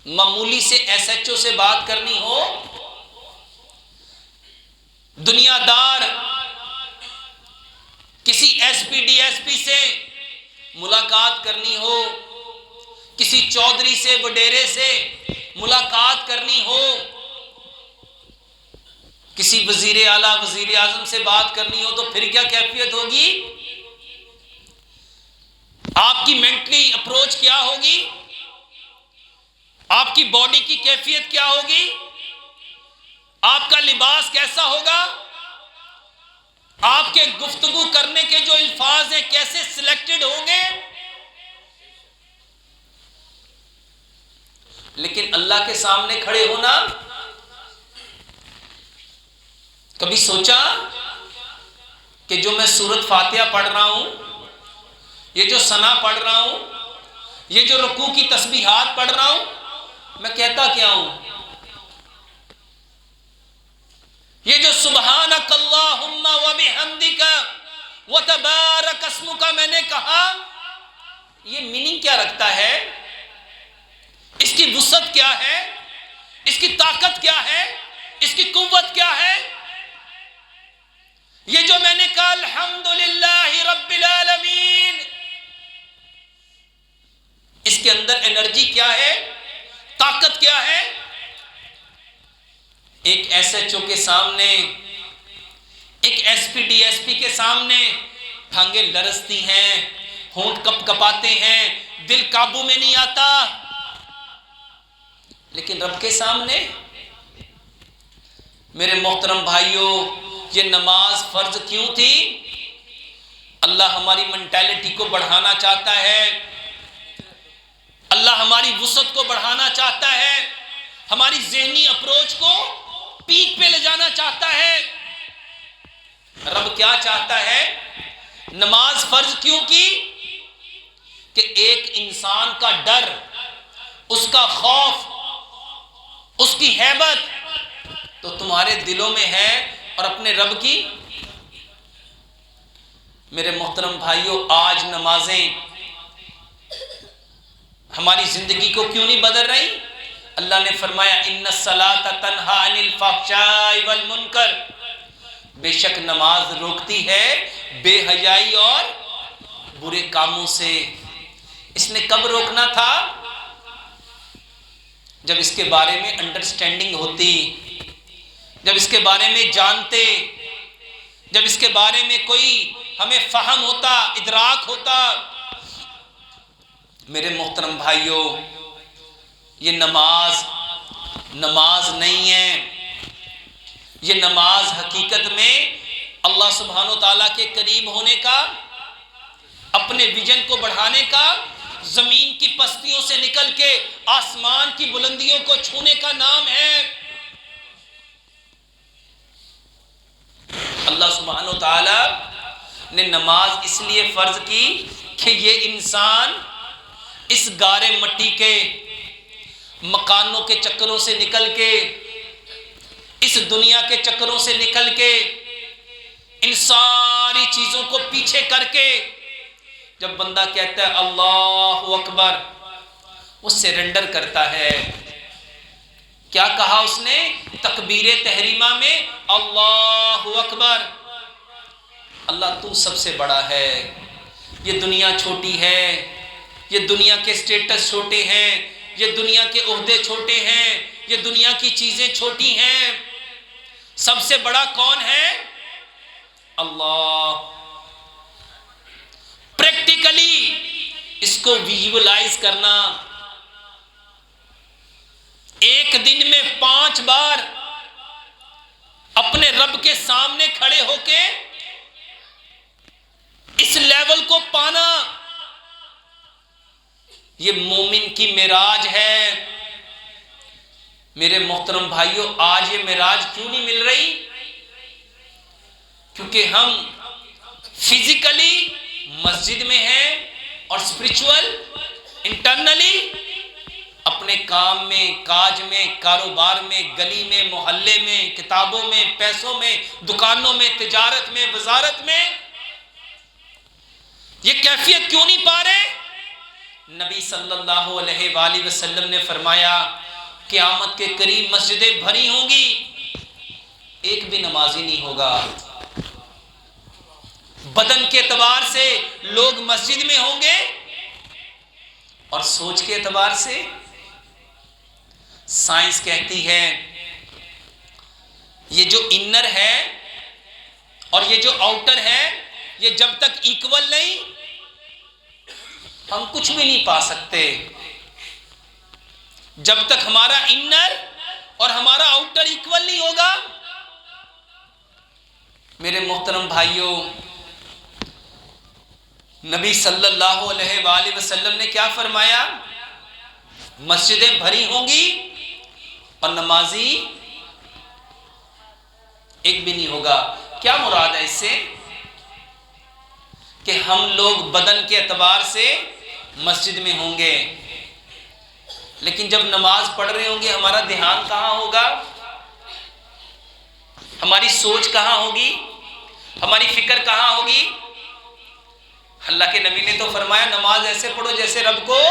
मामूली से एसएचओ से बात करनी हो, दुनियादार किसी एसपी डीएसपी से मुलाकात करनी हो, किसी चौधरी से वडेरे से मुलाकात करनी हो, किसी वजीर आला वजीर आजम से बात करनी हो, तो फिर क्या कैफियत होगी? आपकी मेंटली अप्रोच क्या होगी? आपकी बॉडी की कैफियत क्या होगी? आपका लिबास कैसा होगा? आपके गुफ्तगू करने के जो अल्फाज हैं कैसे सिलेक्टेड होंगे? लेकिन अल्लाह के सामने खड़े होना, कभी सोचा कि जो मैं सूरत फातिहा पढ़ रहा हूं, ये जो सना पढ़ रहा हूं, ये जो रुकू की तस्बीहात पढ़ रहा हूं, मैं कहता क्या हूं? ये जो सुब्हानक अल्लाहुम्मा व बिहम्दिका व तबारक अस्मुका मैंने कहा, ये मीनिंग क्या रखता है? इसकी वुसअत क्या है? इसकी ताकत क्या है? इसकी कुव्वत क्या है? ये जो मैंने कहा अल्हम्दुलिल्लाहि रब्बिल आलमीन, इसके अंदर एनर्जी क्या है? ताकत क्या है? एक एसएचओ के सामने, एक एसपी डीएसपी के सामने टांगे लरसती हैं, होंठ कपकपाते हैं, दिल काबू में नहीं आता। लेकिन रब के सामने, मेरे मोहतरम भाइयों, ये नमाज फर्ज क्यों थी? अल्लाह हमारी मेंटालिटी को बढ़ाना चाहता है, अल्लाह हमारी वुसअत को बढ़ाना चाहता है, हमारी ज़हनी अप्रोच को पीक पे ले जाना चाहता है। रब क्या चाहता है? नमाज फर्ज क्यों की? कि एक इंसान का डर, उसका खौफ, उसकी हैबत तो तुम्हारे दिलों में है, और अपने रब की। मेरे मोहतरम भाइयों, आज नमाजें हमारी जिंदगी को क्यों नहीं बदल रही? अल्लाह ने फरमाया इन्नस्सलाता तन्हा अनिल फ़हशाइ वल मुनकर, बेशक नमाज रोकती है बेहयाई और बुरे कामों से। इसने कब रोकना था? जब इसके बारे में अंडरस्टैंडिंग होती, जब इसके बारे में जानते, जब इसके बारे में कोई हमें फहम होता, इदराक होता। मेरे मोहतरम भाइयों, ये नमाज नहीं है, ये नमाज हकीकत में अल्लाह सुब्हानो ताला के करीब होने का, अपने विजन को बढ़ाने का, जमीन की पस्तियों से निकल के आसमान की बुलंदियों को छूने का नाम है। अल्लाह सुब्हानो ताला ने नमाज इसलिए फर्ज की कि ये इंसान इस गारे मट्टी के मकानों के चक्करों से निकल के, इस दुनिया के चक्करों से निकल के, इन सारी चीजों को पीछे करके जब बंदा कहता है अल्लाहु अकबर, वो सरेंडर करता है। क्या कहा उसने तकबीरे तहरीमा में? अल्लाहु अकबर, अल्लाह तू सबसे बड़ा है, ये दुनिया छोटी है, ये दुनिया के स्टेटस छोटे हैं, ये दुनिया के ओहदे छोटे हैं, ये दुनिया की चीजें छोटी हैं, सबसे बड़ा कौन है? अल्लाह। प्रैक्टिकली इसको विजुअलाइज करना, एक दिन में 5 बार अपने रब के सामने खड़े होके इस लेवल को पाना, ये मोमिन की मिराज है। मेरे मोहतरम भाइयों, आज ये मिराज क्यों नहीं मिल रही? क्योंकि हम फिजिकली मस्जिद में हैं और स्पिरिचुअल इंटरनली अपने काम में, काज में, कारोबार में, गली में, मोहल्ले में, किताबों में, पैसों में, दुकानों में, तिजारत में, वजारत में ये कैफियत क्यों नहीं पा रहे? नबी सल्लल्लाहु अलैहि वसल्लम ने फरमाया क़यामत के करीब मस्जिदें भरी होंगी, एक भी नमाजी नहीं होगा। बदन के एतबार से लोग मस्जिद में होंगे और सोच के एतबार से साइंस कहती है ये जो इनर है और ये जो आउटर है, ये जब तक इक्वल नहीं, हम कुछ भी नहीं पा सकते। जब तक हमारा इनर और हमारा आउटर इक्वल नहीं होगा। मेरे मोहतरम भाइयों, नबी सल्लल्लाहु अलैहि वसल्लम ने क्या फरमाया? मस्जिदें भरी होंगी और नमाजी एक भी नहीं होगा। क्या मुराद है इससे? कि हम लोग बदन के एतबार से मस्जिद में होंगे, लेकिन जब नमाज पढ़ रहे होंगे हमारा ध्यान कहाँ होगा? हमारी सोच कहाँ होगी? हमारी फिक्र कहाँ होगी? अल्लाह के नबी ने तो फरमाया नमाज ऐसे पढ़ो जैसे रब को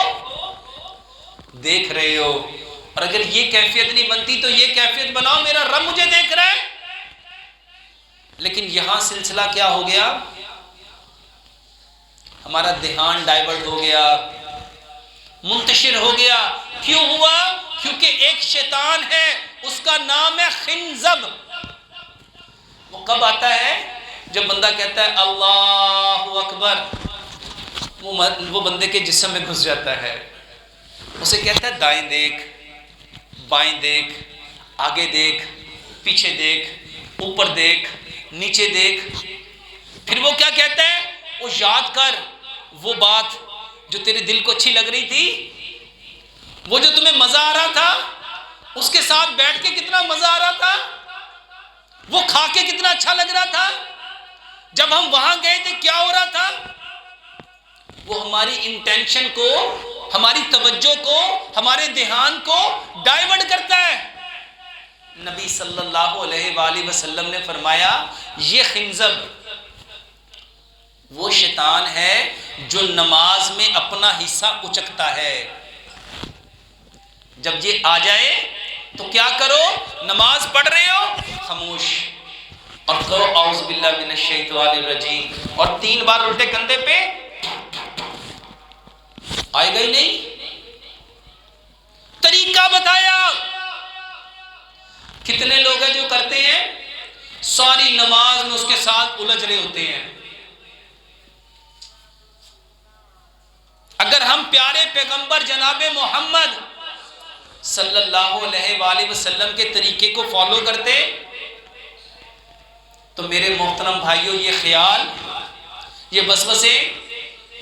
देख रहे हो। और अगर ये कैफियत नहीं बनती तो ये कैफियत बनाओ, मेरा रब मुझे देख रहा है। लेकिन यहां सिलसिला क्या हो गया? हमारा ध्यान डाइवर्ट हो गया, मुंतशिर हो गया। क्यों हुआ? क्योंकि एक शैतान है, उसका नाम है खिंजब। वो कब आता है? जब बंदा कहता है अल्लाहु अकबर, वो बंदे के जिस्म में घुस जाता है। उसे कहता है दाएं देख, बाएं देख, आगे देख, पीछे देख, ऊपर देख, नीचे देख। फिर वो क्या कहता है? वो याद कर वो बात जो तेरे दिल को अच्छी लग रही थी, वो जो तुम्हें मजा आ रहा था, उसके साथ बैठ के कितना मजा आ रहा था, वो खा के कितना अच्छा लग रहा था, जब हम वहां गए थे क्या हो रहा था। वो हमारी इंटेंशन को, हमारी तवज्जो को, हमारे ध्यान को डाइवर्ट करता है। नबी सल्लल्लाहु अलैहि वसल्लम ने फरमाया ये खिंजब वो शैतान है जो नमाज में अपना हिस्सा उचकता है। जब ये आ जाए तो क्या करो? नमाज पढ़ रहे हो, खामोश और करो औज़ु बिल्लाहि मिनश शैतानिर रजीम, और 3 बार उल्टे कंधे पे। आएगा ही नहीं। तरीका बताया। कितने लोग हैं जो करते हैं, सारी नमाज में उसके साथ उलझ रहे होते हैं। अगर हम प्यारे पैगंबर जनाबे मोहम्मद सल्लल्लाहु अलैहि वसल्लम के तरीके को फॉलो करते तो मेरे मोहतरम भाइयों, ये ख्याल, ये वसवसे,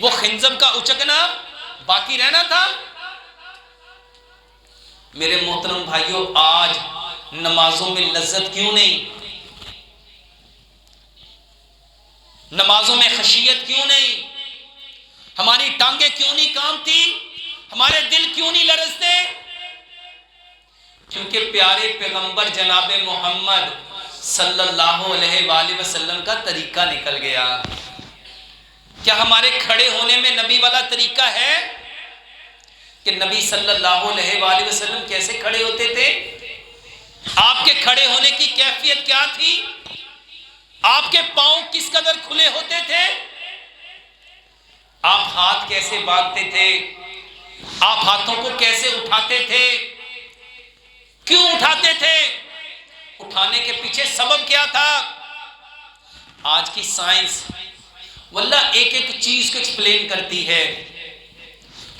वो खिंजब का उचकना बाकी रहना था। मेरे मोहतरम भाइयों, आज नमाजों में लज्जत क्यों नहीं? नमाजों में खशियत क्यों नहीं? हमारी टांगे क्यों नहीं कांपती? हमारे दिल क्यों नहीं लरजते? क्योंकि प्यारे पैगंबर जनाबे मोहम्मद सल्लल्लाहु अलैहि वसल्लम का तरीका निकल गया। क्या हमारे खड़े होने में नबी वाला तरीका है? कि नबी सल्लल्लाहु अलैहि वसल्लम कैसे खड़े होते थे? आपके खड़े होने की कैफियत क्या थी? आपके पांव किस कदर खुले होते थे? आप हाथ कैसे बांधते थे? आप हाथों को कैसे उठाते थे? क्यों उठाते थे? उठाने के पीछे सबब क्या था? आज की साइंस वल्लाह एक एक चीज को एक्सप्लेन करती है।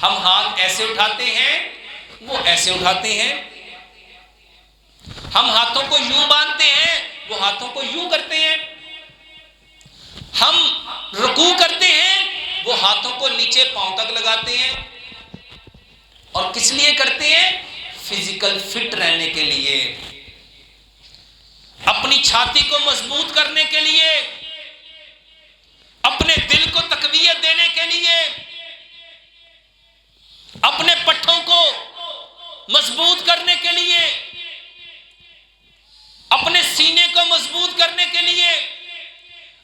हम हाथ ऐसे उठाते हैं, वो ऐसे उठाते हैं। हम हाथों को यूं बांधते हैं, वो हाथों को यूं करते हैं। हम रुकू करते हैं, वो हाथों को नीचे पांव तक लगाते हैं। और किस लिए करते हैं? फिजिकल फिट रहने के लिए, अपनी छाती को मजबूत करने के लिए, अपने दिल को तकवीयत देने के लिए, अपने पट्ठों को मजबूत करने के लिए, अपने सीने को मजबूत करने के लिए,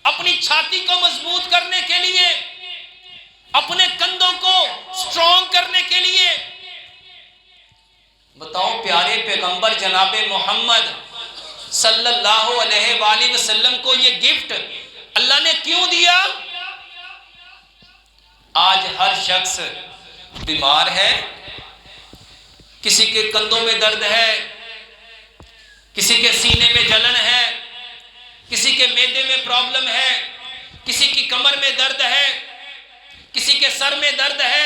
अपनी छाती को मजबूत करने के लिए, अपने कंधों को स्ट्रॉन्ग करने के लिए। बताओ प्यारे पैगंबर जनाबे मोहम्मद सल्लल्लाहु अलैहि वसल्लम को ये गिफ्ट अल्लाह ने क्यों दिया? आज हर शख्स बीमार है, किसी के कंधों में दर्द है, किसी के सीने में जलन है, किसी के मैदे में प्रॉब्लम है, किसी की कमर में दर्द है, किसी के सर में दर्द है,